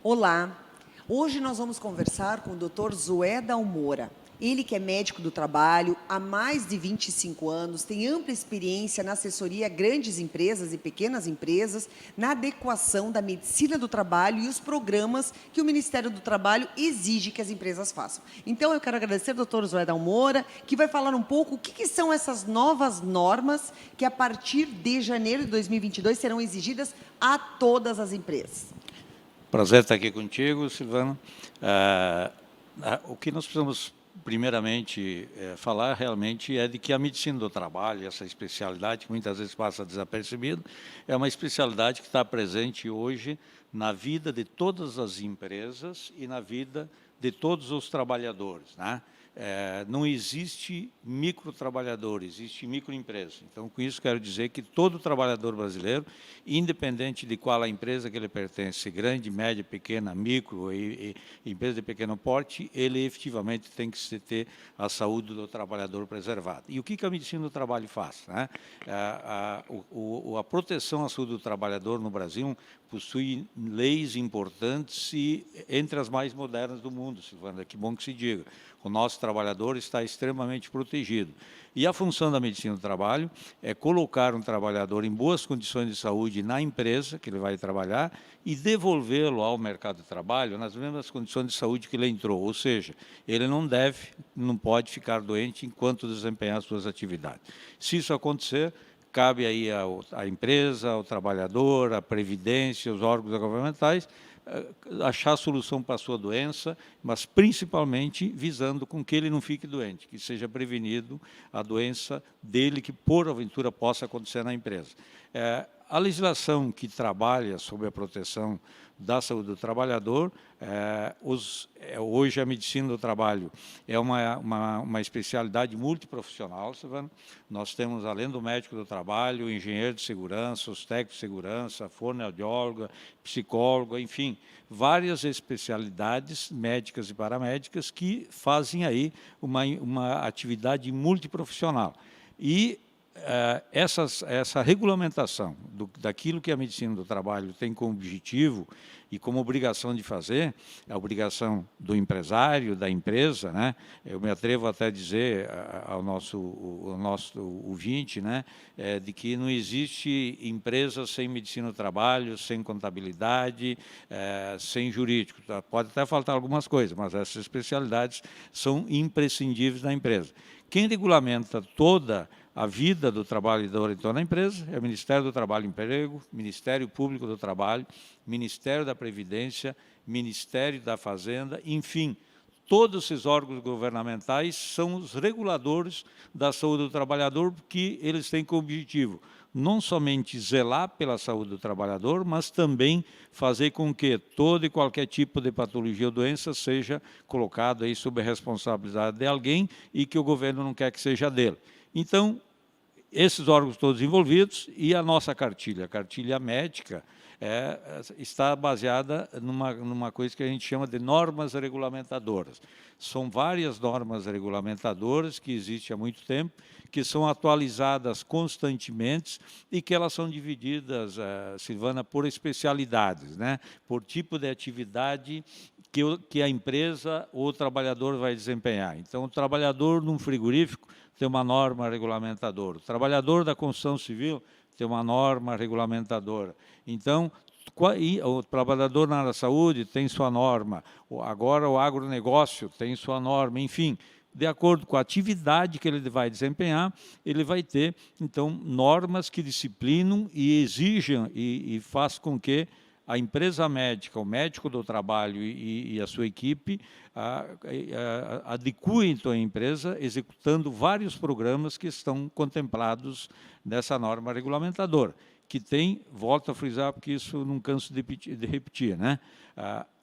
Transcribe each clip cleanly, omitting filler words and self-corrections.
Olá, hoje nós vamos conversar com o Dr. Zoé Dalmora. Ele que é médico do trabalho há mais de 25 anos, tem ampla experiência na assessoria a grandes empresas e pequenas empresas, na adequação da medicina do trabalho e os programas que o Ministério do Trabalho exige que as empresas façam. Então, eu quero agradecer ao Dr. Zoé Dalmora, que vai falar um pouco o que são essas novas normas que, a partir de janeiro de 2022, serão exigidas a todas as empresas. Prazer estar aqui contigo, Silvana. O que nós precisamos, primeiramente, falar realmente é de que a medicina do trabalho, essa especialidade que muitas vezes passa desapercebido, é uma especialidade que está presente hoje na vida de todas as empresas e na vida de todos os trabalhadores, né? Não existe microtrabalhador, existe microempresa. Então, com isso, quero dizer que todo trabalhador brasileiro, independente de qual a empresa que ele pertence, grande, média, pequena, micro e empresa de pequeno porte, ele efetivamente tem que ter a saúde do trabalhador preservada. E o que a medicina do trabalho faz, né? A proteção à saúde do trabalhador no Brasil possui leis importantes e entre as mais modernas do mundo, Silvana, que bom que se diga. O nosso trabalhador está extremamente protegido. E a função da medicina do trabalho é colocar um trabalhador em boas condições de saúde na empresa que ele vai trabalhar e devolvê-lo ao mercado de trabalho nas mesmas condições de saúde que ele entrou. Ou seja, ele não pode ficar doente enquanto desempenhar as suas atividades. Se isso acontecer, cabe aí à empresa, ao trabalhador, à Previdência, aos órgãos governamentais, achar solução para a sua doença, mas principalmente visando com que ele não fique doente, que seja prevenido a doença dele que, porventura, possa acontecer na empresa. A legislação que trabalha sobre a proteção da saúde do trabalhador, hoje a medicina do trabalho é uma especialidade multiprofissional, Silvana. Nós temos, além do médico do trabalho, o engenheiro de segurança, os técnicos de segurança, fonoaudióloga, psicólogo, enfim, várias especialidades médicas e paramédicas que fazem aí uma atividade multiprofissional. E essa regulamentação daquilo que a medicina do trabalho tem como objetivo e como obrigação de fazer, a obrigação do empresário, da empresa, né? Eu me atrevo até a dizer ao nosso ouvinte, né, de que não existe empresa sem medicina do trabalho, sem contabilidade, sem jurídico. Pode até faltar algumas coisas, mas essas especialidades são imprescindíveis na empresa. Quem regulamenta toda a vida do trabalhador em torno da empresa é o Ministério do Trabalho e Emprego, Ministério Público do Trabalho, Ministério da Previdência, Ministério da Fazenda, enfim, todos esses órgãos governamentais são os reguladores da saúde do trabalhador, porque eles têm como objetivo não somente zelar pela saúde do trabalhador, mas também fazer com que todo e qualquer tipo de patologia ou doença seja colocado aí sob a responsabilidade de alguém e que o governo não quer que seja dele. Então, esses órgãos todos envolvidos e a nossa cartilha, a cartilha médica, está baseada numa coisa que a gente chama de normas regulamentadoras. São várias normas regulamentadoras que existem há muito tempo, que são atualizadas constantemente e que elas são divididas, Silvana, por especialidades, né? Por tipo de atividade que a empresa ou o trabalhador vai desempenhar. Então, o trabalhador num frigorífico tem uma norma regulamentadora. O trabalhador da construção civil tem uma norma regulamentadora. Então, o trabalhador na área da saúde tem sua norma. Agora, o agronegócio tem sua norma. Enfim, de acordo com a atividade que ele vai desempenhar, ele vai ter, então, normas que disciplinam e exigem e faz com que a empresa médica, o médico do trabalho e a sua equipe adequem então a empresa, executando vários programas que estão contemplados nessa norma regulamentadora, que tem, volto a frisar, porque isso não canso de repetir, né?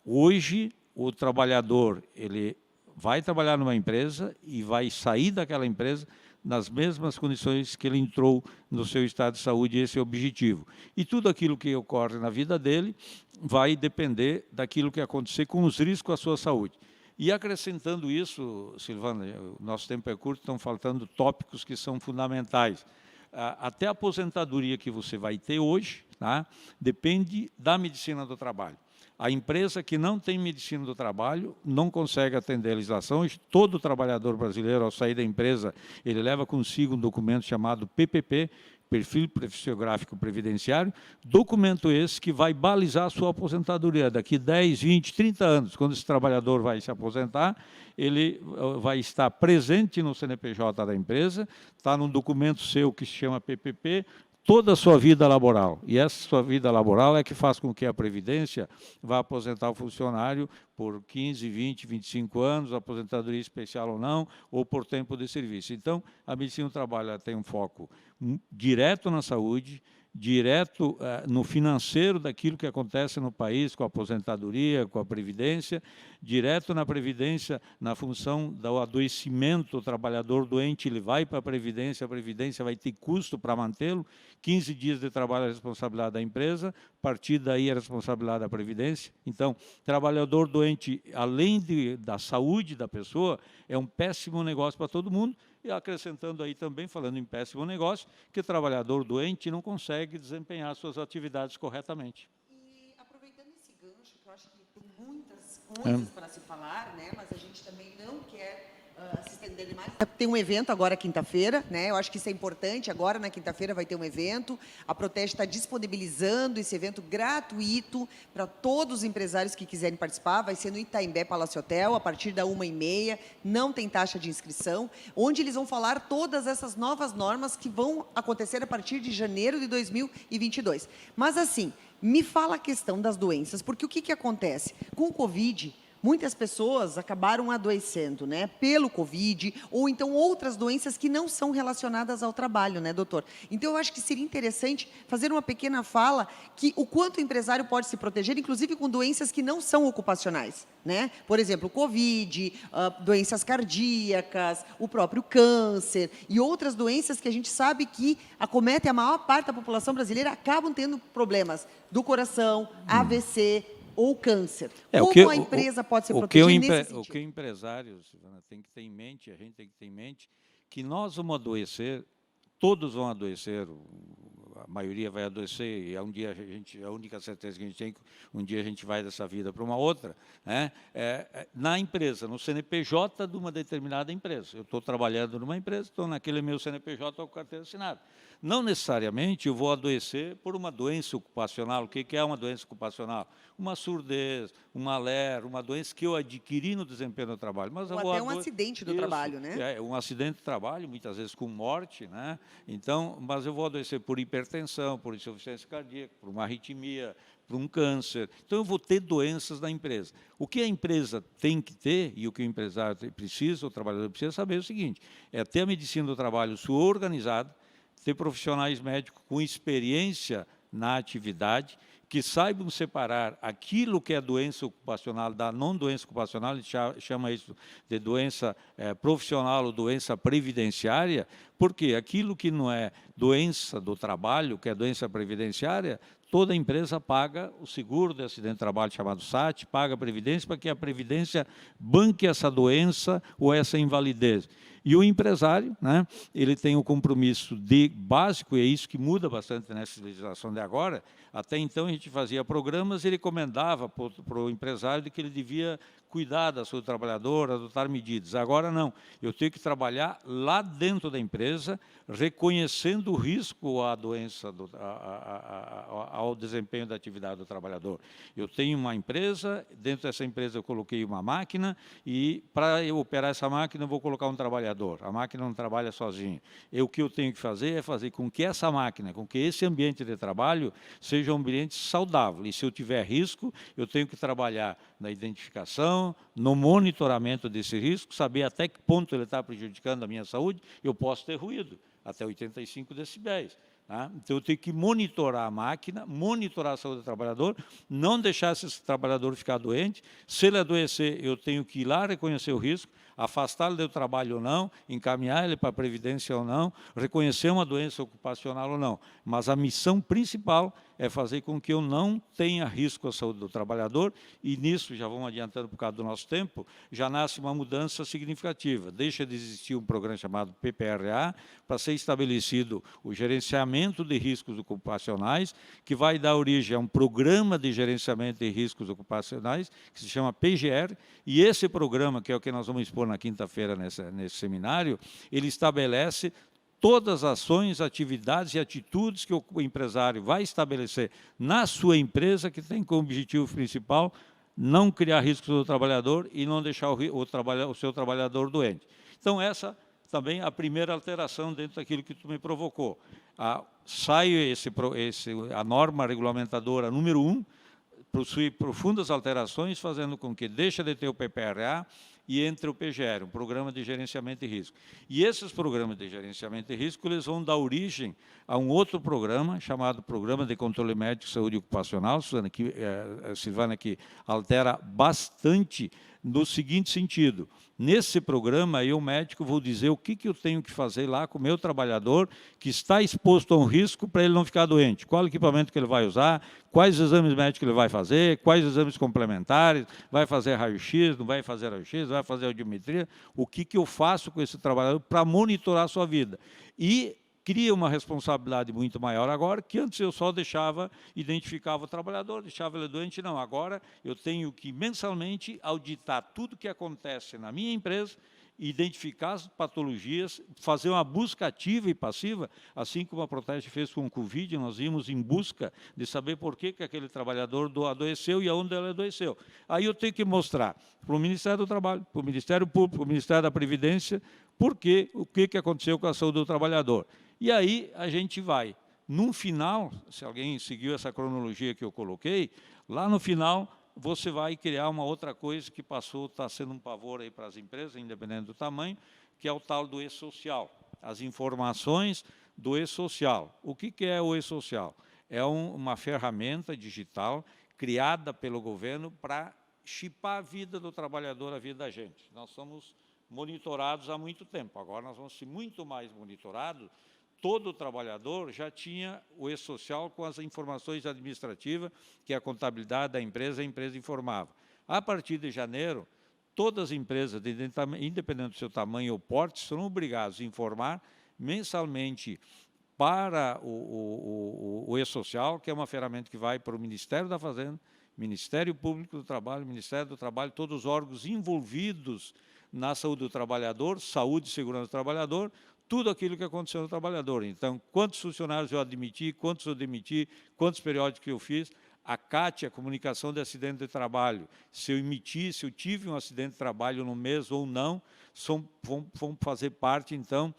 Hoje, o trabalhador, ele vai trabalhar numa empresa e vai sair daquela empresa nas mesmas condições que ele entrou no seu estado de saúde, esse é o objetivo. E tudo aquilo que ocorre na vida dele vai depender daquilo que acontecer com os riscos à sua saúde. E acrescentando isso, Silvana, o nosso tempo é curto, estão faltando tópicos que são fundamentais. Até a aposentadoria que você vai ter hoje, tá, depende da medicina do trabalho. A empresa que não tem medicina do trabalho não consegue atender a legislação. Todo trabalhador brasileiro, ao sair da empresa, ele leva consigo um documento chamado PPP, Perfil Profissiográfico Previdenciário, documento esse que vai balizar a sua aposentadoria. Daqui 10, 20, 30 anos, quando esse trabalhador vai se aposentar, ele vai estar presente no CNPJ da empresa, está num documento seu que se chama PPP, toda a sua vida laboral. E essa sua vida laboral é que faz com que a Previdência vá aposentar o funcionário por 15, 20, 25 anos, aposentadoria especial ou não, ou por tempo de serviço. Então, a medicina do trabalho tem um foco direto na saúde, direto no financeiro daquilo que acontece no país, com a aposentadoria, com a Previdência, direto na Previdência, na função do adoecimento, o trabalhador doente, ele vai para a Previdência vai ter custo para mantê-lo, 15 dias de trabalho é a responsabilidade da empresa, a partir daí é a responsabilidade da Previdência. Então, trabalhador doente, além da saúde da pessoa, é um péssimo negócio para todo mundo, e acrescentando aí também, falando em péssimo negócio, que o trabalhador doente não consegue desempenhar suas atividades corretamente. E aproveitando esse gancho, que eu acho que tem muitas coisas para se falar, né? Mas a gente também não quer se estender demais. Tem um evento agora quinta-feira, né? Eu acho que isso é importante. Agora, na quinta-feira, vai ter um evento. A Proteste está disponibilizando esse evento gratuito para todos os empresários que quiserem participar. Vai ser no Itaimbé Palace Hotel, a partir da 13h30. Não tem taxa de inscrição, onde eles vão falar todas essas novas normas que vão acontecer a partir de janeiro de 2022. Mas, assim, me fala a questão das doenças, porque o que acontece? Com o Covid, muitas pessoas acabaram adoecendo, né, pelo Covid, ou então outras doenças que não são relacionadas ao trabalho, né, doutor? Então, eu acho que seria interessante fazer uma pequena fala que o quanto o empresário pode se proteger, inclusive com doenças que não são ocupacionais, né? Por exemplo, o Covid, doenças cardíacas, o próprio câncer e outras doenças que a gente sabe que acometem a maior parte da população brasileira, acabam tendo problemas do coração, AVC, ou câncer. Como a empresa pode se proteger nesse sentido? O que o empresário, Silvana, tem que ter em mente, a gente tem que ter em mente, que nós vamos adoecer, todos vão adoecer, a maioria vai adoecer, e um dia a única certeza que a gente tem é que um dia a gente vai dessa vida para uma outra, né? Na empresa, no CNPJ de uma determinada empresa. Eu estou trabalhando numa empresa, estou naquele meu CNPJ com carteira assinada. Não necessariamente eu vou adoecer por uma doença ocupacional. O que é uma doença ocupacional? Uma surdez, uma alergia, uma doença que eu adquiri no desempenho do trabalho. Mas ou até um acidente do trabalho, né? Um acidente de trabalho, muitas vezes com morte, né? Então, mas eu vou adoecer por hipertensão, por insuficiência cardíaca, por uma arritmia, por um câncer. Então, eu vou ter doenças na empresa. O que a empresa tem que ter, e o que o empresário precisa, o trabalhador precisa saber é o seguinte, é ter a medicina do trabalho sua organizada, ter profissionais médicos com experiência na atividade, que saibam separar aquilo que é doença ocupacional da não doença ocupacional, a gente chama isso de doença profissional ou doença previdenciária, porque aquilo que não é doença do trabalho, que é doença previdenciária, toda empresa paga o seguro de acidente de trabalho chamado SAT, paga a Previdência para que a Previdência banque essa doença ou essa invalidez. E o empresário, né, ele tem o compromisso básico, e é isso que muda bastante nessa legislação de agora. Até então a gente fazia programas e ele recomendava para o empresário de que ele devia cuidar da sua trabalhadora, adotar medidas. Agora não, eu tenho que trabalhar lá dentro da empresa, reconhecendo o risco à doença, ao desempenho da atividade do trabalhador. Eu tenho uma empresa, dentro dessa empresa eu coloquei uma máquina, e para eu operar essa máquina eu vou colocar um trabalhador. A máquina não trabalha sozinha. O que eu tenho que fazer é fazer com que essa máquina, com que esse ambiente de trabalho seja um ambiente saudável. E se eu tiver risco, eu tenho que trabalhar na identificação, no monitoramento desse risco, saber até que ponto ele está prejudicando a minha saúde. Eu posso ter ruído, até 85 decibéis. Tá? Então, eu tenho que monitorar a máquina, monitorar a saúde do trabalhador, não deixar esse trabalhador ficar doente. Se ele adoecer, eu tenho que ir lá reconhecer o risco, afastá-lo do trabalho ou não, encaminhar ele para a Previdência ou não, reconhecer uma doença ocupacional ou não. Mas a missão principal é fazer com que eu não tenha risco à saúde do trabalhador, e nisso, já vamos adiantando por causa do nosso tempo, já nasce uma mudança significativa. Deixa de existir um programa chamado PPRA, para ser estabelecido o gerenciamento de riscos ocupacionais, que vai dar origem a um programa de gerenciamento de riscos ocupacionais, que se chama PGR, e esse programa, que é o que nós vamos expor na quinta-feira nesse seminário, ele estabelece todas as ações, atividades e atitudes que o empresário vai estabelecer na sua empresa, que tem como objetivo principal não criar riscos do trabalhador e não deixar o seu trabalhador doente. Então, essa também é a primeira alteração dentro daquilo que tu me provocou. Sai a norma regulamentadora número 1, possui profundas alterações, fazendo com que deixe de ter o PPRA e entre o PGR, um Programa de Gerenciamento de Risco. E esses programas de gerenciamento de risco, eles vão dar origem a um outro programa, chamado Programa de Controle Médico de Saúde Ocupacional, Silvana, que altera bastante no seguinte sentido: nesse programa, eu, médico, vou dizer o que eu tenho que fazer lá com o meu trabalhador que está exposto a um risco para ele não ficar doente. Qual o equipamento que ele vai usar, quais exames médicos ele vai fazer, quais exames complementares, vai fazer raio-x, não vai fazer raio-x, vai fazer audiometria, o que eu faço com esse trabalhador para monitorar a sua vida. E cria uma responsabilidade muito maior agora, que antes eu só identificava o trabalhador, deixava ele doente. Não, agora eu tenho que mensalmente auditar tudo que acontece na minha empresa, identificar as patologias, fazer uma busca ativa e passiva, assim como a Protege fez com o Covid. Nós íamos em busca de saber por que aquele trabalhador adoeceu e aonde ele adoeceu. Aí eu tenho que mostrar para o Ministério do Trabalho, para o Ministério Público, para o Ministério da Previdência, o que aconteceu com a saúde do trabalhador. E aí a gente vai, no final, se alguém seguiu essa cronologia que eu coloquei, lá no final você vai criar uma outra coisa que está sendo um pavor aí para as empresas, independente do tamanho, que é o tal do e-social, as informações do e-social. O que é o e-social? É uma ferramenta digital criada pelo governo para chipar a vida do trabalhador, a vida da gente. Nós somos monitorados há muito tempo, agora nós vamos ser muito mais monitorados. Todo trabalhador já tinha o e-social com as informações administrativas, que é a contabilidade da empresa, a empresa informava. A partir de janeiro, todas as empresas, independente do seu tamanho ou porte, serão obrigadas a informar mensalmente para o e-social, que é uma ferramenta que vai para o Ministério da Fazenda, Ministério Público do Trabalho, Ministério do Trabalho, todos os órgãos envolvidos na saúde do trabalhador, saúde e segurança do trabalhador, tudo aquilo que aconteceu no trabalhador. Então, quantos funcionários eu admiti, quantos eu demiti, quantos periódicos que eu fiz, a CAT, a comunicação de acidente de trabalho, se eu tive um acidente de trabalho no mês ou não, vão fazer parte, então,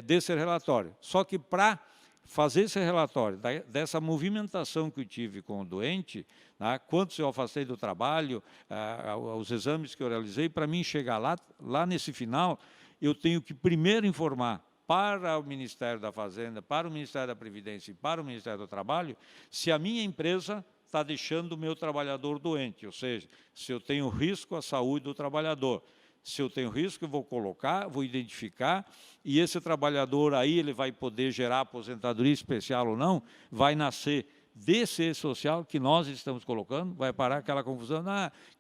desse relatório. Só que para fazer esse relatório, dessa movimentação que eu tive com o doente, né, quantos eu afastei do trabalho, os exames que eu realizei, para mim chegar lá nesse final, eu tenho que primeiro informar para o Ministério da Fazenda, para o Ministério da Previdência e para o Ministério do Trabalho, se a minha empresa está deixando o meu trabalhador doente, ou seja, se eu tenho risco à saúde do trabalhador. Se eu tenho risco, eu vou identificar, e esse trabalhador aí, ele vai poder gerar aposentadoria especial ou não, vai nascer desse e-social que nós estamos colocando, vai parar aquela confusão,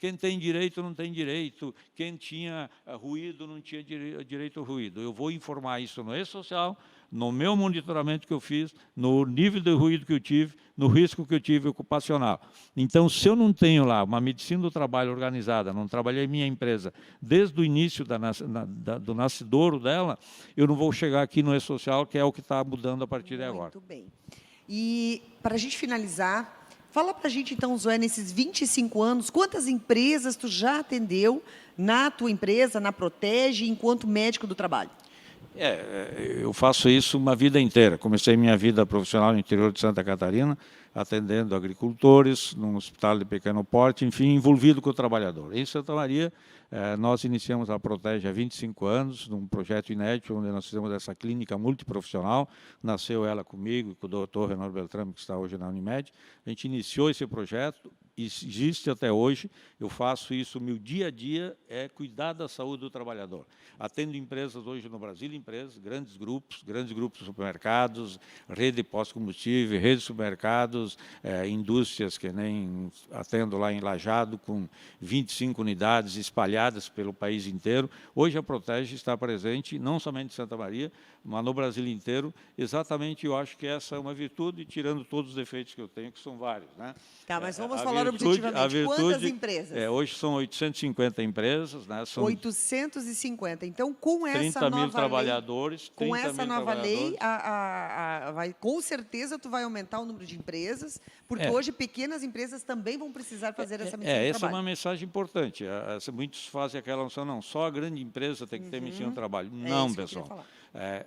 quem tem direito não tem direito, quem tinha ruído não tinha direito ao ruído. Eu vou informar isso no e-social, no meu monitoramento que eu fiz, no nível de ruído que eu tive, no risco que eu tive ocupacional. Então, se eu não tenho lá uma medicina do trabalho organizada, não trabalhei em minha empresa desde o início do nascedouro dela, eu não vou chegar aqui no e-social, que é o que está mudando a partir de agora. Muito bem. E, para a gente finalizar, fala para a gente, então, Zoé, nesses 25 anos, quantas empresas tu já atendeu na tua empresa, na Protege, enquanto médico do trabalho? Eu faço isso uma vida inteira. Comecei minha vida profissional no interior de Santa Catarina, atendendo agricultores, num hospital de pequeno porte, enfim, envolvido com o trabalhador. Em Santa Maria, nós iniciamos a Protege há 25 anos, num projeto inédito, onde nós fizemos essa clínica multiprofissional. Nasceu ela comigo e com o doutor Renor Beltrame, que está hoje na Unimed. A gente iniciou esse projeto existe até hoje. Eu faço isso, meu dia a dia é cuidar da saúde do trabalhador. Atendo empresas hoje no Brasil, grandes grupos de supermercados, rede de pós-combustível, rede de supermercados, indústrias que nem atendo lá em Lajeado, com 25 unidades espalhadas pelo país inteiro. Hoje a Protege está presente, não somente em Santa Maria, mas no Brasil inteiro. Exatamente, eu acho que essa é uma virtude, tirando todos os defeitos que eu tenho, que são vários, né? Tá, mas vamos falar objetivamente. Quantas empresas? Hoje são 850 empresas, né? São 850. Então, com essa 30 nova mil trabalhadores. lei, com essa nova lei, com certeza tu vai aumentar o número de empresas, porque hoje pequenas empresas também vão precisar fazer essa medicina do essa trabalho. é uma mensagem importante. Muitos fazem aquela noção, não, só a grande empresa tem que ter medicina do trabalho. Não, isso que eu pessoal. queria falar.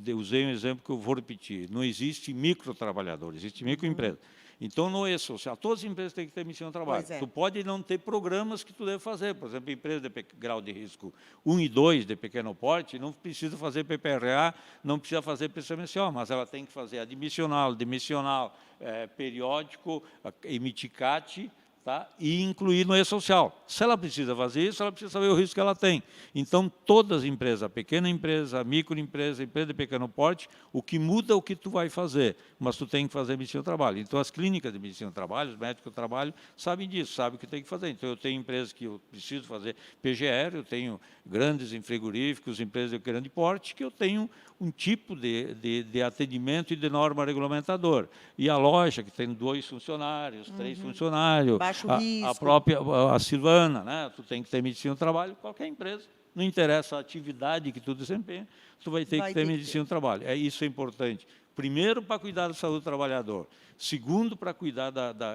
Eu usei um exemplo que eu vou repetir. Não existe microtrabalhador, existe microempresa. Então, no E-Social, todas as empresas têm que ter medicina do trabalho. Tu pode não ter programas que tu deve fazer. Por exemplo, empresa de grau de risco 1 e 2, de pequeno porte, não precisa fazer PPRA, não precisa fazer PCMSO, mas ela tem que fazer admissional, demissional, periódico, emitir CAT, tá? E incluir no E-Social. Se ela precisa fazer isso, ela precisa saber o risco que ela tem. Então, todas as empresas, pequena empresa, microempresa, empresa de pequeno porte, o que muda é o que tu vai fazer, mas tu tem que fazer medicina do trabalho. Então, as clínicas de medicina do trabalho, os médicos do trabalho, sabem disso, sabem o que tem que fazer. Então, eu tenho empresas que eu preciso fazer PGR, eu tenho grandes em frigoríficos, empresas de grande porte, que eu tenho um tipo de atendimento e de norma regulamentadora. E a loja, que tem 2 funcionários, 3 funcionários, a própria Silvana, né? Tu tem que ter medicina do trabalho, qualquer empresa, não interessa a atividade que tu desempenha, tu vai ter que ter medicina do trabalho. Isso é importante. Primeiro, para cuidar da saúde do trabalhador. Segundo, para cuidar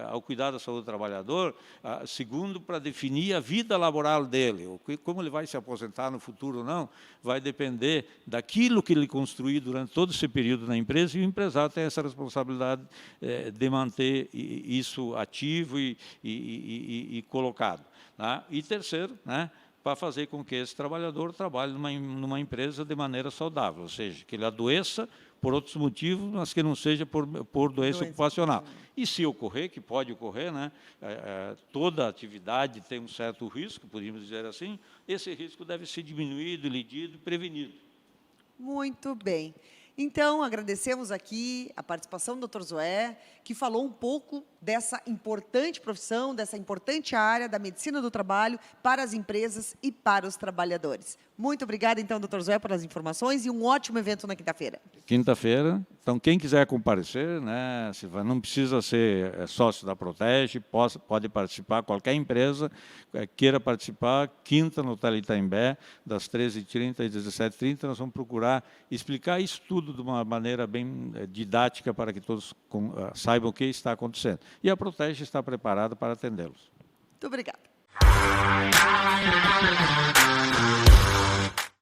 ao cuidar da saúde do trabalhador, segundo, para definir a vida laboral dele. Como ele vai se aposentar no futuro ou não, vai depender daquilo que ele construiu durante todo esse período na empresa, e o empresário tem essa responsabilidade de manter isso ativo e colocado. Tá? E terceiro, né, para fazer com que esse trabalhador trabalhe numa empresa de maneira saudável, ou seja, que ele adoeça por outros motivos, mas que não seja por doença ocupacional. E se ocorrer, que pode ocorrer, né, toda atividade tem um certo risco, podemos dizer assim, esse risco deve ser diminuído, lidido e prevenido. Muito bem. Então, agradecemos aqui a participação do Dr. Zoé, que falou um pouco dessa importante profissão, dessa importante área da medicina do trabalho para as empresas e para os trabalhadores. Muito obrigada, então, Dr. Zoé, pelas informações e um ótimo evento na quinta-feira. Quinta-feira. Então, quem quiser comparecer, né, não precisa ser sócio da Protege, pode participar, qualquer empresa queira participar, quinta no Itaimbé, das 13h30 às 17h30, nós vamos procurar explicar isso tudo de uma maneira bem didática para que todos saibam o que está acontecendo. E a Protege está preparada para atendê-los. Muito obrigada.